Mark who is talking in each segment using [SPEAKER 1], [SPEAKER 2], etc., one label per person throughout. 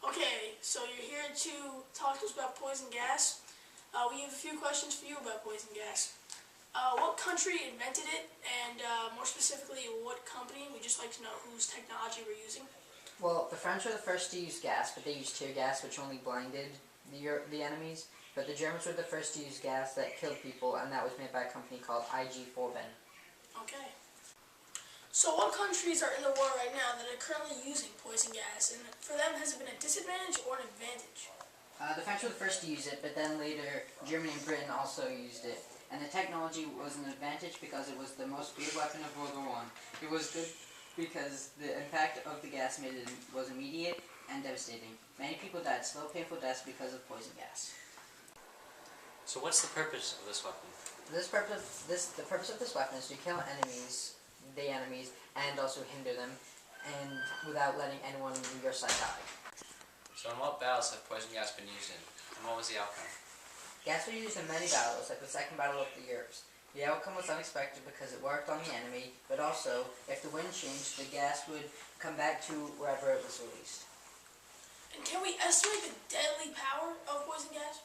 [SPEAKER 1] Okay, so you're here to talk to us about poison gas. We have a few questions for you about poison gas. What country invented it, and more specifically, what company? We'd just like to know whose technology we're using.
[SPEAKER 2] Well, the French were the first to use gas, but they used tear gas, which only blinded the enemies. But the Germans were the first to use gas that killed people, and that was made by a company called IG Forben.
[SPEAKER 1] Okay. So what countries are in the war right now that are currently using poison gas, and for them, has it been a disadvantage or an advantage?
[SPEAKER 2] The French were the first to use it, but then later Germany and Britain also used it. And the technology was an advantage because it was the most feared weapon of World War I. It was good because the impact of the gas was immediate and devastating. Many people died slow, painful deaths because of poison gas.
[SPEAKER 3] So what's the purpose of this weapon?
[SPEAKER 2] The purpose of this weapon is to kill the enemies, and also hinder them, and without letting anyone on your side die.
[SPEAKER 3] So in what battles have poison gas been used in, and what was the outcome?
[SPEAKER 2] Gas was used in many battles, like the Second Battle of the Europe. The outcome was unexpected because it worked on the enemy, but also, if the wind changed, the gas would come back to wherever it was released.
[SPEAKER 1] And can we estimate the deadly power of poison gas?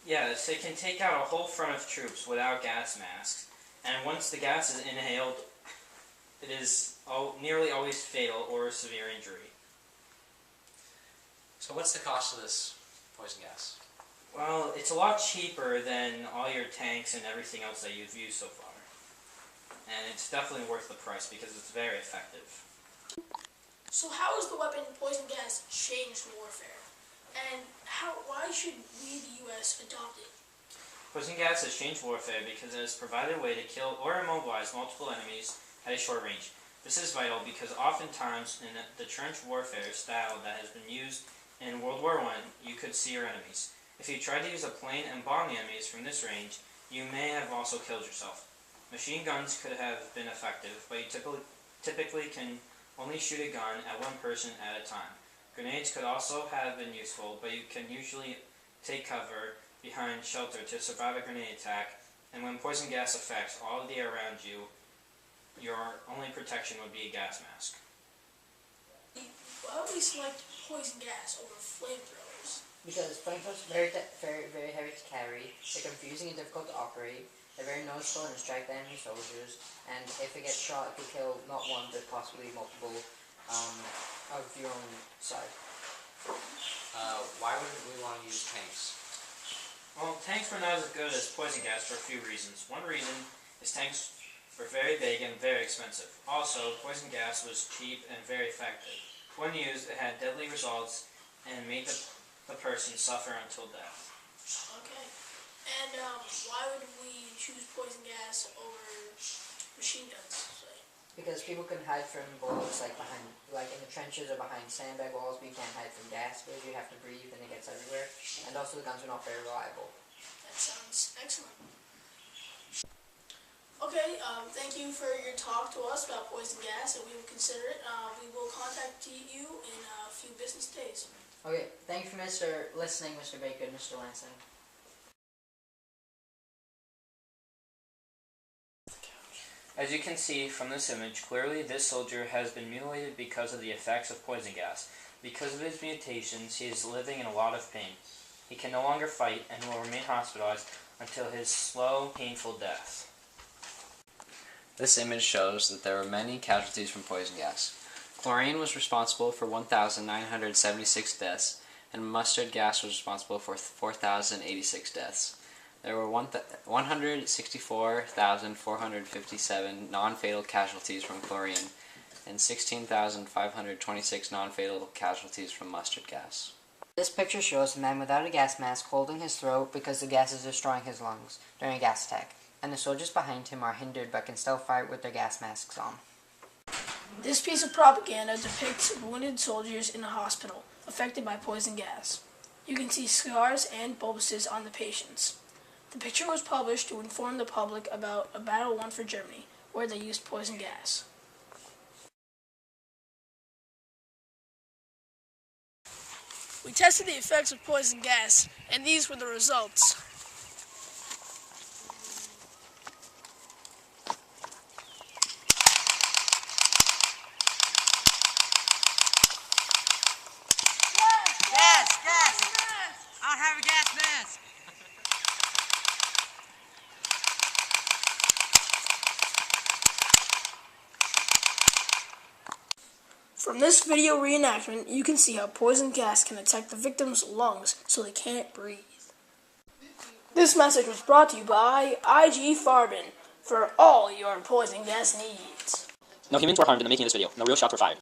[SPEAKER 4] Yes, it can take out a whole front of troops without gas masks, and once the gas is inhaled, it is nearly always fatal or severe injury.
[SPEAKER 3] So what's the cost of this poison gas?
[SPEAKER 4] Well, it's a lot cheaper than all your tanks and everything else that you've used so far. And it's definitely worth the price because it's very effective.
[SPEAKER 1] So how has the weapon poison gas changed warfare? And why should we, the U.S., adopt it?
[SPEAKER 4] Poison gas has changed warfare because it has provided a way to kill or immobilize multiple enemies at a short range. This is vital because oftentimes in the trench warfare style that has been used in World War I, you could see your enemies. If you tried to use a plane and bomb the enemies from this range, you may have also killed yourself. Machine guns could have been effective, but you typically can only shoot a gun at one person at a time. Grenades could also have been useful, but you can usually take cover behind shelter to survive a grenade attack, and when poison gas affects all of the air around you, your only protection would be a gas mask.
[SPEAKER 1] Why would we select poison gas over flamethrowers?
[SPEAKER 2] Because flamethrowers are very heavy to carry, they're confusing and difficult to operate, they're very noticeable and distract the enemy soldiers, and if it gets shot, it could kill not one, but possibly multiple of your own side.
[SPEAKER 3] Why wouldn't we want to use tanks?
[SPEAKER 4] Well, tanks were not as good as poison gas for a few reasons. One reason is tanks were very big and very expensive. Also, poison gas was cheap and very effective. When used, it had deadly results and made the person suffer until death.
[SPEAKER 1] Okay. And why would we choose poison gas over machine guns, say?
[SPEAKER 2] Because people can hide from bullets like in the trenches or behind sandbag walls, but you can't hide from gas because you have to breathe and it gets everywhere. And also the guns are not very reliable.
[SPEAKER 1] That sounds excellent. Okay, thank you for your talk to us about poison gas, and we will consider it. We will contact you in a few business days.
[SPEAKER 2] Okay, thank you for listening, Mr. Baker and Mr. Lansing.
[SPEAKER 4] As you can see from this image, clearly this soldier has been mutilated because of the effects of poison gas. Because of his mutations, he is living in a lot of pain. He can no longer fight and will remain hospitalized until his slow, painful death.
[SPEAKER 3] This image shows that there were many casualties from poison gas. Chlorine was responsible for 1,976 deaths, and mustard gas was responsible for 4,086 deaths. There were 164,457 non-fatal casualties from chlorine, and 16,526 non-fatal casualties from mustard gas.
[SPEAKER 2] This picture shows a man without a gas mask holding his throat because the gas is destroying his lungs during a gas attack, and the soldiers behind him are hindered but can still fight with their gas masks on.
[SPEAKER 1] This piece of propaganda depicts wounded soldiers in a hospital affected by poison gas. You can see scars and bulbuses on the patients. The picture was published to inform the public about a battle won for Germany, where they used poison gas. We tested the effects of poison gas, and these were the results. From this video reenactment, you can see how poison gas can attack the victim's lungs so they can't breathe. This message was brought to you by IG Farben for all your poison gas needs.
[SPEAKER 5] No humans were harmed in the making of this video. No real shots were fired.